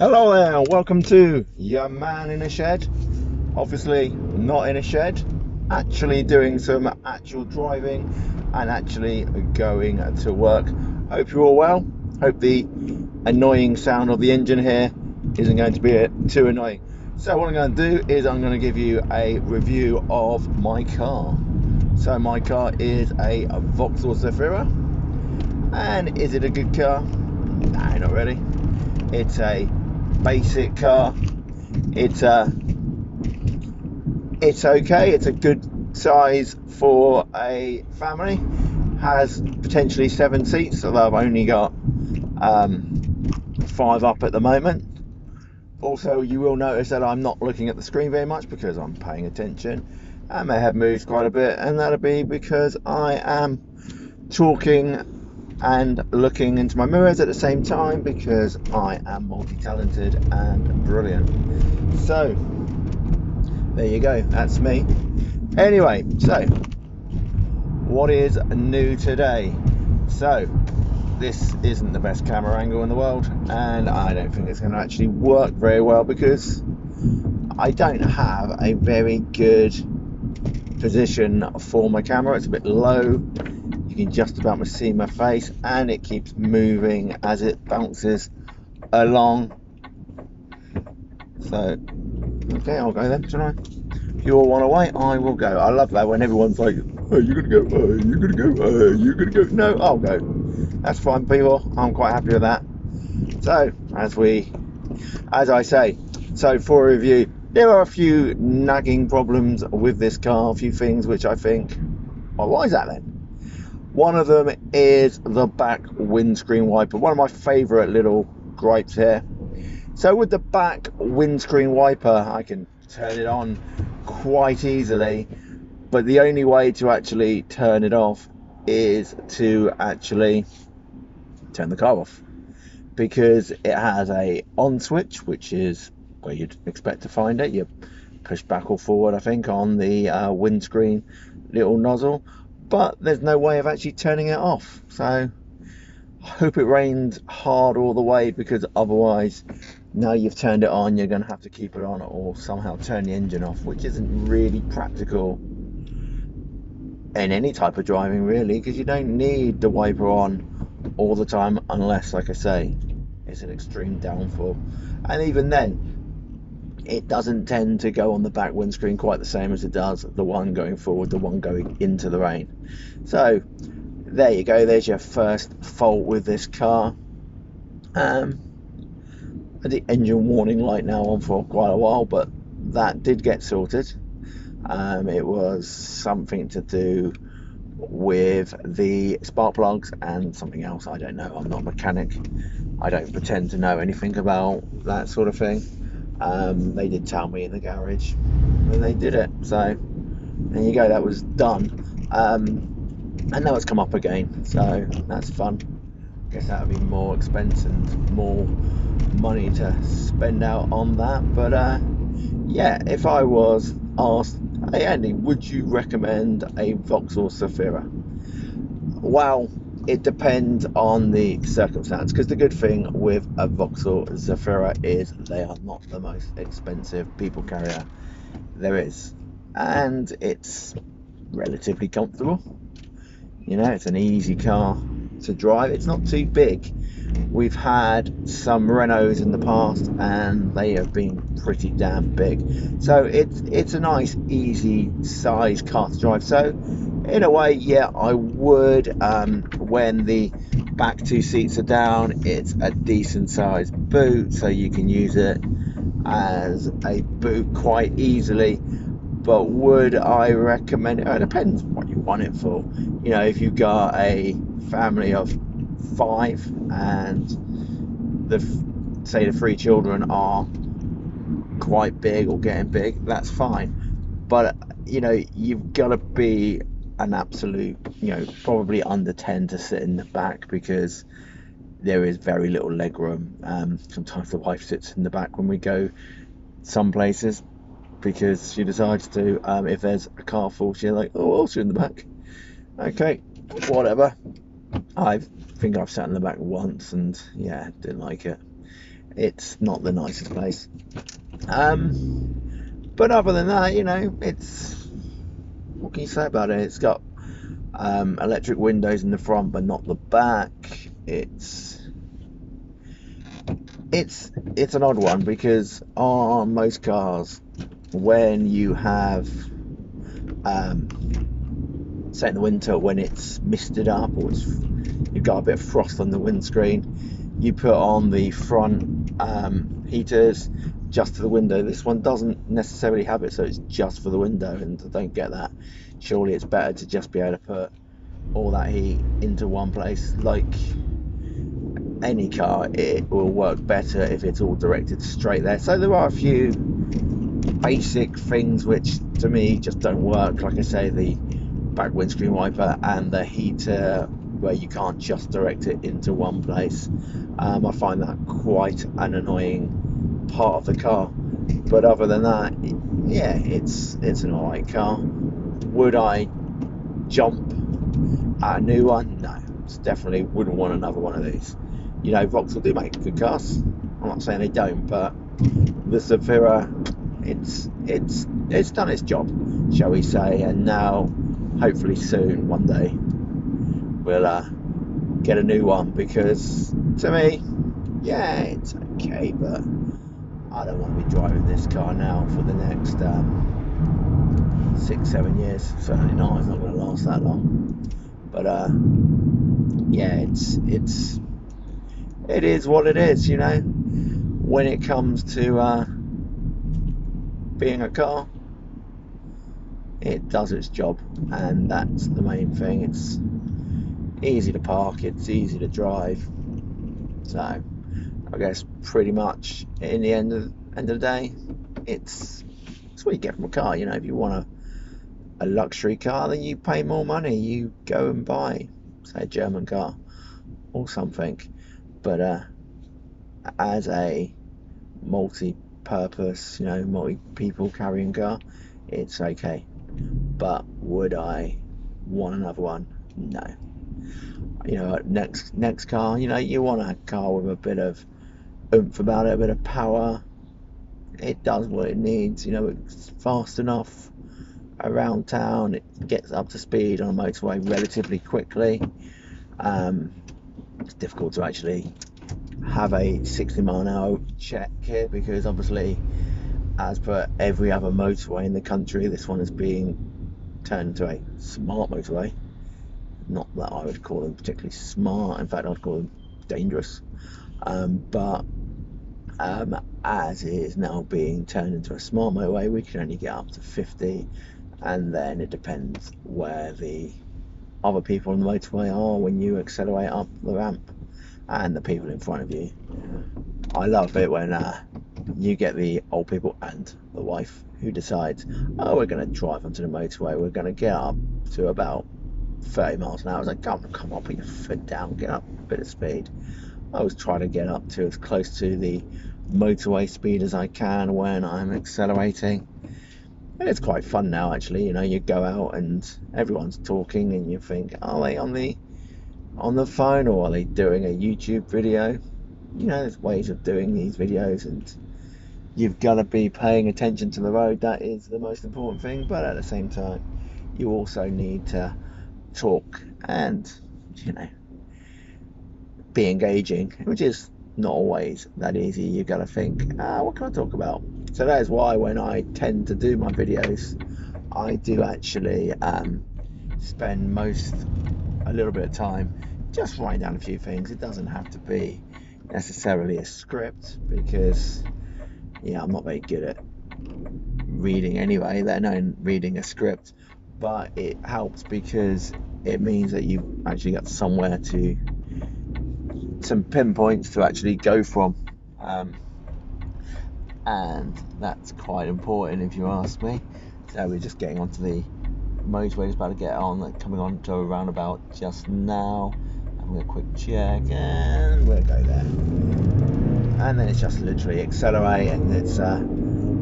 Hello there, and welcome to Your Man in a Shed. Obviously, not in a shed, actually doing some actual driving and actually going to work. Hope you're all well. Hope the annoying sound of the engine here isn't going to be too annoying. So, what I'm going to do is I'm going to give you a review of my car. So, my car is a Vauxhall Zafira, and is it a good car? No, not really. It's a basic car. It's okay. It's a good size for a family. Has potentially 7 seats, although I've only got 5 up at the moment. Also, you will notice that I'm not looking at the screen very much because I'm paying attention. I may have moved quite a bit, and that'll be because I am talking and looking into my mirrors at the same time because I am multi-talented and brilliant. So there you go, that's me. Anyway, so what is new today? So this isn't the best camera angle in the world, and I don't think it's going to actually work very well because I don't have a very good position for my camera. It's a bit low. You can just about see my face, and it keeps moving as it bounces along. So, okay, I'll go then, shall I? If you all want to wait, I will go. I love that when everyone's like, "Oh, you're gonna go, oh, you're gonna go, oh, you're gonna go." No, I'll go. That's fine, people. I'm quite happy with that. So, as I say, so for a review, there are a few nagging problems with this car. A few things which I think, well, why is that then? One of them is the back windscreen wiper. One of my favourite little gripes here. So with the back windscreen wiper, I can turn it on quite easily, but the only way to actually turn it off is to actually turn the car off, because it has a on switch, which is where you'd expect to find it. You push back or forward, I think, on the windscreen little nozzle, but there's no way of actually turning it off. So I hope it rains hard all the way, because otherwise, now you've turned it on, you're going to have to keep it on or somehow turn the engine off, which isn't really practical in any type of driving, really, because you don't need the wiper on all the time unless, like I say, it's an extreme downfall. And even then, it doesn't tend to go on the back windscreen quite the same as it does the one going forward, the one going into the rain. So there you go, there's your first fault with this car. The engine warning light now on for quite a while, but that did get sorted. It was something to do with the spark plugs and something else, I don't know. I'm not a mechanic. I don't pretend to know anything about that sort of thing. They did tell me in the garage when they did it, so there you go, that was done. And now it's come up again, so that's fun. Guess that would be more expense and more money to spend out on that. But yeah, if I was asked, hey Andy, would you recommend a Vauxhall Zafira? Well, it depends on the circumstance, because the good thing with a Vauxhall Zafira is they are not the most expensive people carrier there is, and it's relatively comfortable. You know, it's an easy car to drive. It's not too big. We've had some Renaults in the past, and they have been pretty damn big. So it's a nice, easy size car to drive. So in a way, yeah, I would. When the back 2 seats are down, it's a decent sized boot, so you can use it as a boot quite easily. But would I recommend it? It depends what you want it for. You know, if you've got a family of 5 and say the 3 children are quite big or getting big, that's fine. But you know, you've got to be an absolute, you know, probably under 10 to sit in the back, because there is very little leg room. Sometimes the wife sits in the back when we go some places, because she decides to. If there's a car full, she's like, "Oh, I'll sit in the back." Okay, whatever. I think I've sat in the back once, and yeah, didn't like it. It's not the nicest place. But other than that, you know, what can you say about it? It's got electric windows in the front, but not the back. It's an odd one because on most cars, when you have say in the winter when it's misted up or you've got a bit of frost on the windscreen, you put on the front heaters just to the window. This one doesn't necessarily have it, so it's just for the window, and I don't get that. Surely it's better to just be able to put all that heat into one place. Like any car, it will work better if it's all directed straight there. So there are a few basic things which to me just don't work. Like I say, the back windscreen wiper and the heater where you can't just direct it into one place. I find that quite an annoying part of the car. But other than that, yeah, it's an alright car. Would I jump at a new one? No, definitely wouldn't want another one of these. You know, Vauxhall do make good cars. I'm not saying they don't, but the Zafira, it's done its job, shall we say, and now hopefully soon, one day, we'll get a new one, because to me, yeah, it's okay, but I don't want to be driving this car now for the next 6-7 years. Certainly not. It's not going to last that long. But yeah, it is what it is, you know. When it comes to being a car, it does its job, and that's the main thing. It's easy to park, it's easy to drive. So I guess pretty much in the end of the day, it's what you get from a car. You know, if you want a luxury car, then you pay more money. You go and buy, say, a German car or something. But as a multi-purpose, you know, multi-people carrying car, it's okay. But would I want another one? No. You know, next car, you know, you want a car with a bit of oomph about it, a bit of power. It does what it needs. You know, it's fast enough around town. It gets up to speed on a motorway relatively quickly. It's difficult to actually have a 60 mile an hour check here, because obviously, as per every other motorway in the country, this one is being turned into a smart motorway. Not that I would call them particularly smart. In fact, I'd call them dangerous. But as it is now being turned into a smart motorway, we can only get up to 50, and then it depends where the other people on the motorway are when you accelerate up the ramp, and the people in front of you. I love it when you get the old people and the wife who decides, oh, we're going to drive onto the motorway, we're going to get up to about 30 miles an hour. I was like, come on, put your foot down, get up a bit of speed. I was trying to get up to as close to the motorway speed as I can when I'm accelerating. And it's quite fun now, actually. You know, you go out and everyone's talking, and you think, are they on the phone, or are they doing a YouTube video? You know, there's ways of doing these videos, and you've got to be paying attention to the road. That is the most important thing. But at the same time, you also need to talk and, you know, be engaging, which is not always that easy. You've got to think, what can I talk about? So that is why when I tend to do my videos, I do actually spend a little bit of time just writing down a few things. It doesn't have to be necessarily a script, because yeah, I'm not very good at reading anyway, let alone reading a script. But it helps because it means that you've actually got somewhere to, some pinpoints to actually go from, and that's quite important if you ask me. So we're just getting onto the motorway, just about to get on, coming on to a roundabout just now, having a quick check, and we'll go there. And then it's just literally accelerate, and it's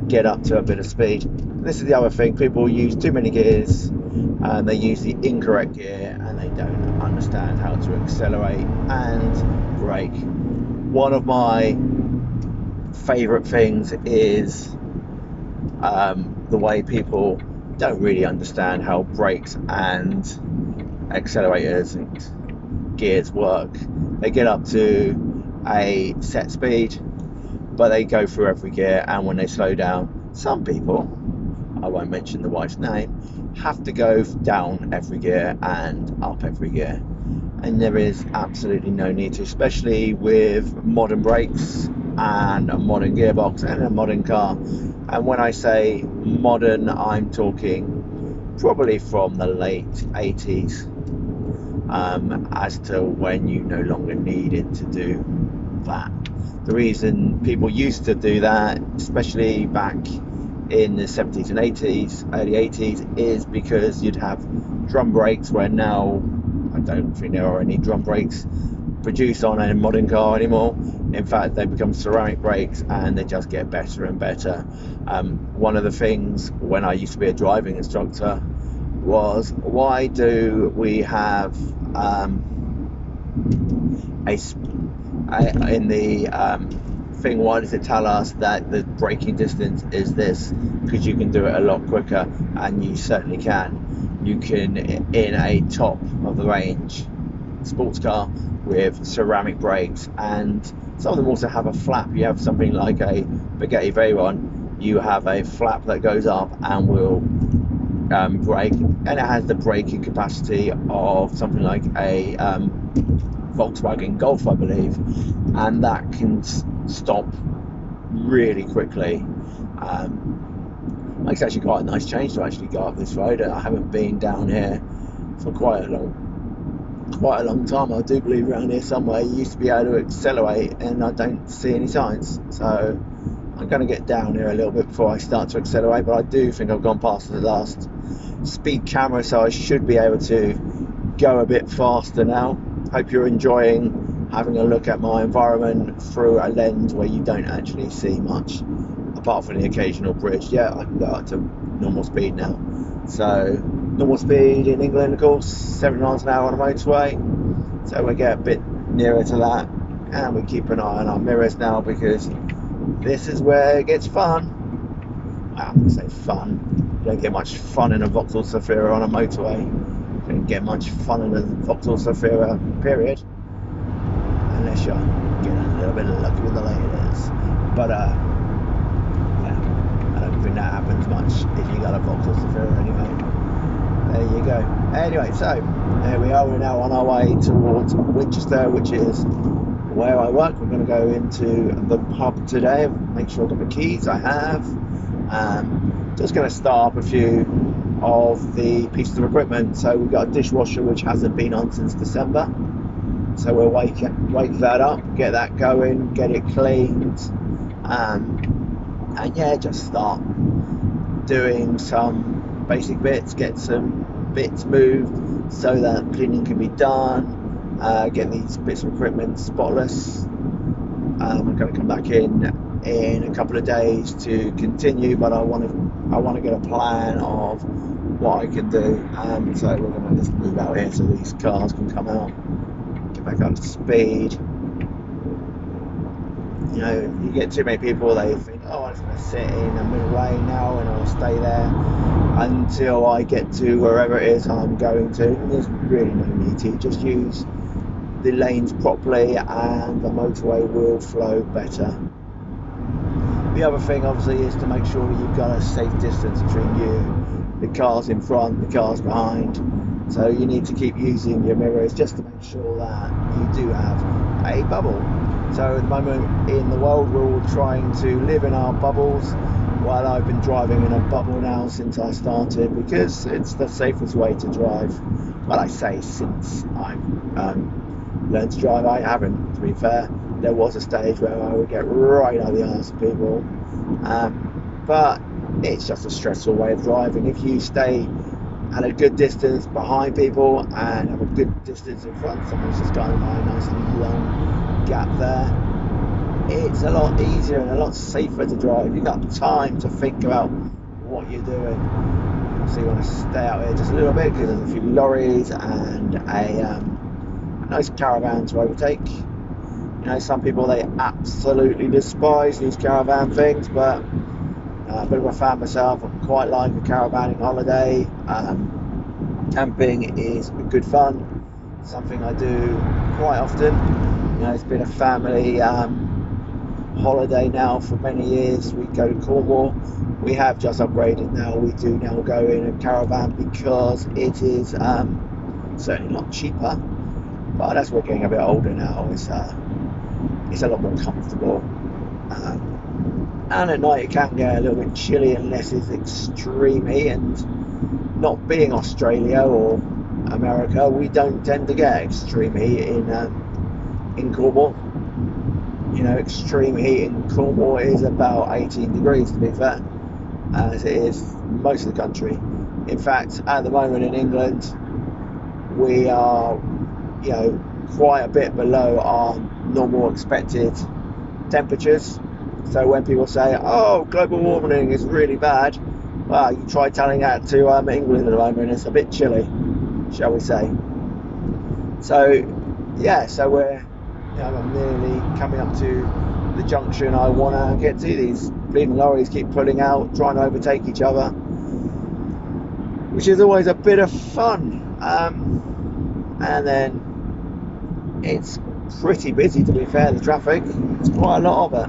get up to a bit of speed. This is the other thing, people use too many gears, and they use the incorrect gear, and they don't understand how to accelerate and brake. One of my favourite things is the way people don't really understand how brakes and accelerators and gears work. They get up to a set speed, but they go through every gear, and when they slow down, some people, I won't mention the wife's name, have to go down every gear and up every gear. And there is absolutely no need to, especially with modern brakes and a modern gearbox and a modern car. And when I say modern, I'm talking probably from the late 80s, as to when you no longer needed to do that. The reason people used to do that, especially back in the 70s and 80s, early 80s, is because you'd have drum brakes, where now I don't think there are any drum brakes produced on a modern car anymore. In fact, they become ceramic brakes, and they just get better and better. One of the things when I used to be a driving instructor was, why do we have in the thing, why does it tell us that the braking distance is this? Because you can do it a lot quicker, and you certainly can. You can, in a top of the range sports car with ceramic brakes, and some of them also have a flap. You have something like a Bugatti Veyron, you have a flap that goes up and will brake, and it has the braking capacity of something like a Volkswagen Golf, I believe, and that can stop really quickly. It's actually quite a nice change to actually go up this road. I haven't been down here for quite a long time. I do believe around here somewhere you used to be able to accelerate, and I don't see any signs. So I'm going to get down here a little bit before I start to accelerate, but I do think I've gone past the last speed camera, so I should be able to go a bit faster now. Hope you're enjoying having a look at my environment through a lens where you don't actually see much, apart from the occasional bridge. Yeah, I can go up to normal speed now. So normal speed in England, of course, 70 miles an hour on a motorway. So we get a bit nearer to that, and we keep an eye on our mirrors now, because this is where it gets fun. I have to say fun. You don't get much fun in a Vauxhall Zafira on a motorway. You don't get much fun in a Vauxhall Zafira, period. Unless you're getting a little bit lucky with the ladies. But yeah, I don't think that happens much if you got a Vauxhall Zafira anyway. There you go. Anyway, so there we are. We're now on our way towards Winchester, which is where I work. We're going to go into the pub today. Make sure I've got the keys. I have. Just going to start up a few of the pieces of equipment. So we've got a dishwasher which hasn't been on since December. So we'll wake that up, get that going, get it cleaned, and yeah, just start doing some basic bits, get some bits moved so that cleaning can be done, get these bits of equipment spotless. I'm going to come back in a couple of days to continue, but I want to get a plan of what I can do, so we're going to just move out here so these cars can come out, get back up to speed. You know, you get too many people, they think, oh, I'm just going to sit in a middle lane now and I'll stay there until I get to wherever it is I'm going to. And there's really no need to. Just use the lanes properly and the motorway will flow better. The other thing obviously is to make sure that you've got a safe distance between you, the cars in front, the cars behind. So you need to keep using your mirrors just to make sure that you do have a bubble. So at the moment in the world, we're all trying to live in our bubbles, while I've been driving in a bubble now since I started, because it's the safest way to drive. Well, I say since I've learned to drive. I haven't, to be fair. There was a stage where I would get right out of the arse of people, but it's just a stressful way of driving. If you stay at a good distance behind people and have a good distance in front, someone's just going by a nice long gap there, it's a lot easier and a lot safer to drive. You've got time to think about what you're doing. So you want to stay out here just a little bit, because there's a few lorries and a nice caravan to overtake. You know, some people, they absolutely despise these caravan things, but a bit of a fan myself. I quite like a caravanning holiday. Camping is good fun, something I do quite often. You know, it's been a family holiday now for many years. We go to Cornwall. We have just upgraded now. We do now go in a caravan because it is certainly not cheaper, but as we're getting a bit older now, it's a lot more comfortable. And at night it can get a little bit chilly unless it's extreme heat, and not being Australia or America, we don't tend to get extreme heat in Cornwall. You know, extreme heat in Cornwall is about 18 degrees, to be fair, as it is most of the country. In fact, at the moment in England, we are, you know, quite a bit below our normal expected temperatures. So when people say, oh, global warming is really bad, well, you try telling that to England at the moment, it's a bit chilly, shall we say. So yeah, so we're, you know, I'm nearly coming up to the junction I want to get to. These bleeding lorries keep pulling out, trying to overtake each other, which is always a bit of fun. And then it's pretty busy, to be fair, the traffic. It's quite a lot of it.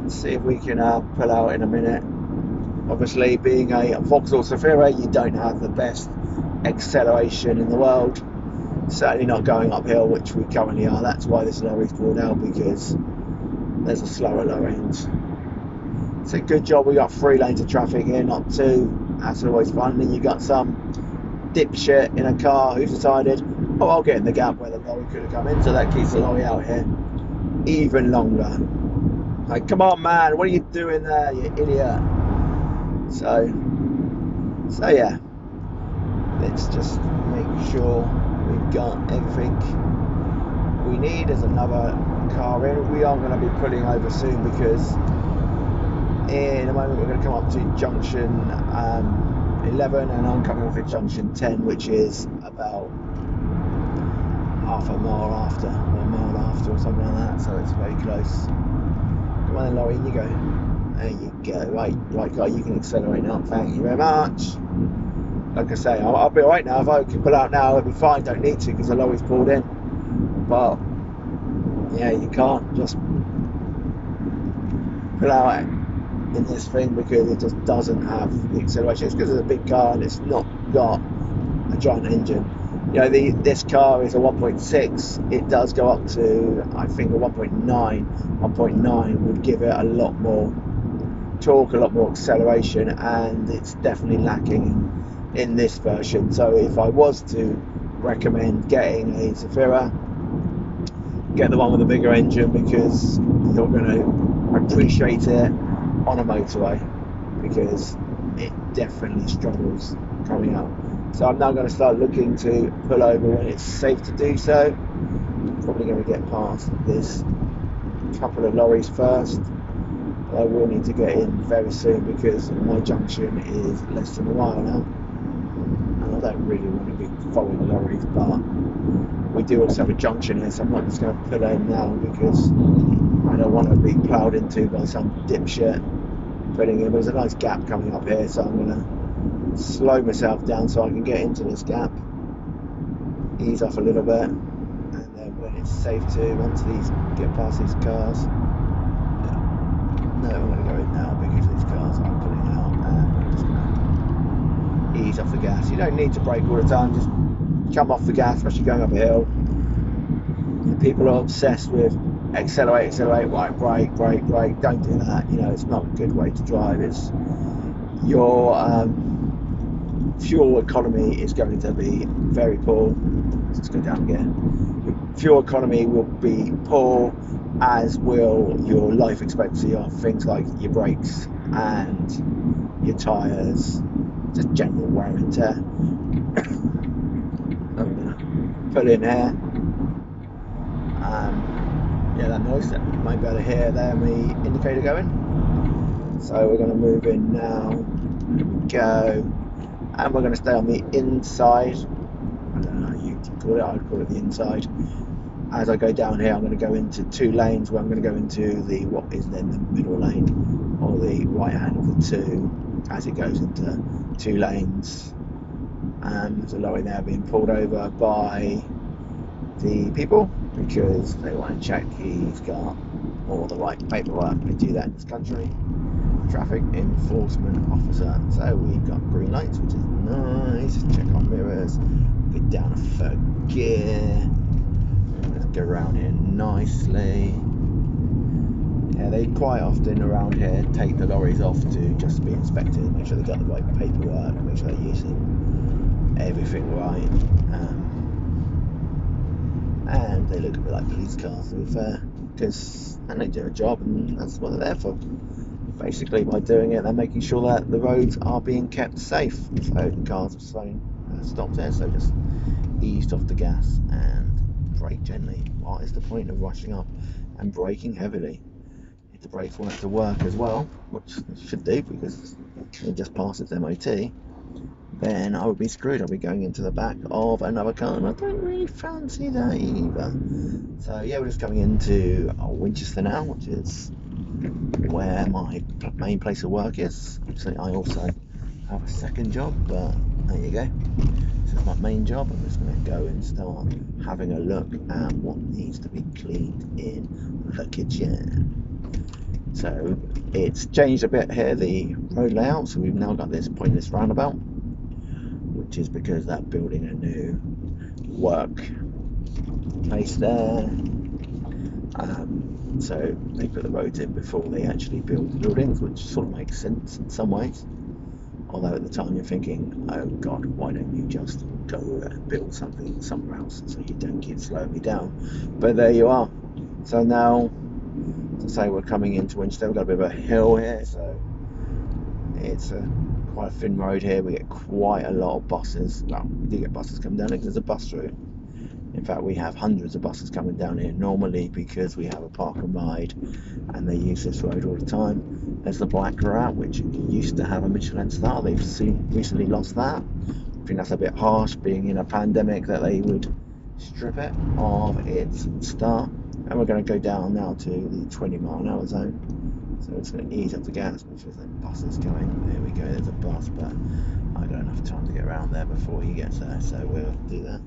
Let's see if we can pull out in a minute. Obviously, being a Vauxhall Zafira, you don't have the best acceleration in the world. Certainly not going uphill, which we currently are. That's why this lorry's pulled out, because there's a slower low end. It's a good job we got 3 lanes of traffic here, not 2. That's always fun. And then you got some dipshit in a car who's decided, oh, I'll get in the gap where the lorry could have come in, so that keeps the lorry out here even longer. Like, come on, man, what are you doing there, you idiot? So yeah, let's just make sure we've got everything we need. There's another car in. We are going to be pulling over soon, because in a moment we're going to come up to junction 11, and I'm coming off at junction 10, which is about half a mile after, or a mile after, or something like that, so it's very close. Come on then, Laurie, in you go. There you go. Right, you can accelerate now. Thank you very much. Like I say, I'll be alright now. If I can pull out now, it'll be fine. Don't need to, because the lorry's pulled in. But yeah, you can't just pull out in this thing, because it just doesn't have the acceleration. It's because it's a big car and it's not got a giant engine. You know, this car is a 1.6. It does go up to, I think, a 1.9. 1.9 would give it a lot more torque, a lot more acceleration, and it's definitely lacking in this version. So if I was to recommend getting a Zafira, get the one with the bigger engine, because you're going to appreciate it on a motorway, because it definitely struggles coming out. So I'm now going to start looking to pull over when it's safe to do so. Probably going to get past this couple of lorries first. I will need to get in very soon, because my junction is less than a mile now, and I don't really want to be following lorries, but we do also have a junction here, so I'm not just going to pull in now, because I don't want to be ploughed into by some dipshit putting in. There's a nice gap coming up here, so I'm going to slow myself down so I can get into this gap, ease off a little bit, and then when it's safe to, once these get past these cars, no, I'm going to go in now, because these cars are pulling out, and I'm just going to ease off the gas. You don't need to brake all the time, just come off the gas, especially going up a hill. People are obsessed with accelerate, right, brake. Don't do that. You know, it's not a good way to drive. It's your fuel economy is going to be very poor. Let's go down again. Your fuel economy will be poor, as will your life expectancy of things like your brakes and your tyres, just general wear and tear. I'm going to pull in here. Yeah, that noise that you might be able to hear there, my indicator going. So we're going to move in now. There we go. And we're going to stay on the inside. I don't know how you call it, I would call it the inside. as I go down here, I'm going to go into 2 lanes where I'm going to go into what is then the middle lane, or the right hand of the 2, as it goes into 2 lanes. There's a lorry there being pulled over by the people because they want to check he's got all the right paperwork. We do that in this country. Traffic enforcement officer. So we've got green lights, which is nice. Check our mirrors. Get down a 3rd gear. Let's go around here nicely. Yeah, they quite often around here take the lorries off to just be inspected, make sure they've got the right paperwork, make sure they're using everything right. And they look a bit like police cars, to be fair, and they do a job, and that's what they're there for. Basically, by doing it, they're making sure that the roads are being kept safe. So the cars have stopped there, so just eased off the gas and brake gently. What is the point of rushing up and braking heavily? If the brakes want it to work as well, which it should do because it just passed its MOT, then I would be screwed. I'll be going into the back of another car, and I don't really fancy that either. So yeah, we're just coming into Winchester now, which is where my main place of work is. So I also have a second job, but there you go. This is my main job. I'm just going to go and start having a look at what needs to be cleaned in the kitchen. So it's changed a bit here, the road layout. So we've now got this pointless roundabout, which is because they're building a new work place there. So they put the roads in before they actually build the buildings, which sort of makes sense in some ways. Although at the time you're thinking, oh God, why don't you just go and build something somewhere else so you don't keep slowing me down? But there you are. So now, to say we're coming into Winchester, we've got a bit of a hill here, so it's quite a thin road here. We get quite a lot of buses. Well, we do get buses coming down here because there's a bus route. In fact, we have hundreds of buses coming down here normally because we have a park and ride and they use this road all the time. There's the Black Rat, which used to have a Michelin star. They've recently lost that. I think that's a bit harsh, being in a pandemic, that they would strip it of its star. And we're going to go down now to the 20-mile-an-hour zone. So it's going to ease up the gas because the bus is coming. There we go, there's a bus, but I've got enough time to get around there before he gets there, so we'll do that.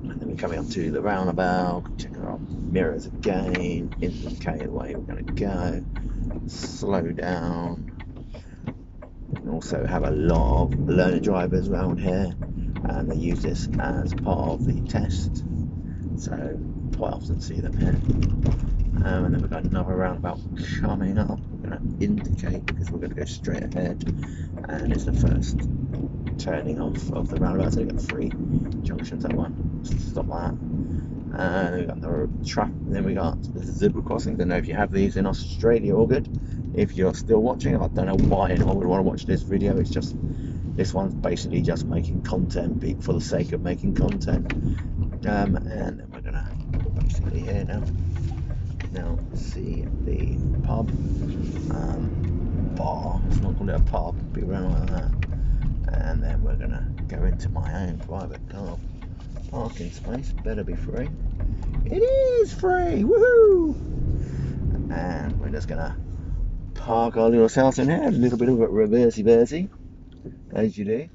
And then we're coming up to the roundabout, checking our mirrors again, indicate the way we're going to go, slow down. We also have a lot of learner drivers around here, and they use this as part of the test, so quite often see them here. And then we've got another roundabout coming up. We're going to indicate because we're going to go straight ahead, and it's the first turning off of the roundabout. So we've got 3 junctions at one. Stop that. And then we've got the traffic. Then we got the zebra crossing. I don't know if you have these in Australia or good. If you're still watching, I don't know why anyone would want to watch this video. It's just, this one's basically just making content for the sake of making content. And then we're gonna basically here now see the pub, bar. Let's not call it a pub. Be around like that. And then we're gonna go into my own private car parking space. Better be free. It is free. Woohoo! And we're just gonna park our little house in here. A little bit of a reversey, as you do.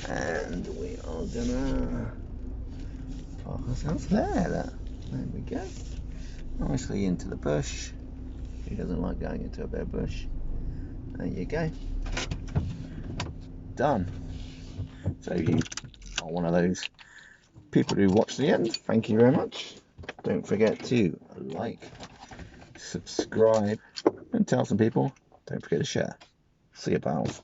And we are gonna park ourselves there. There we go. Nicely into the bush. Who doesn't like going into a bare bush? There you go. Done. So you are one of those people who watch the end. Thank you very much. Don't forget to like, subscribe, and tell some people. Don't forget to share. See you, pals.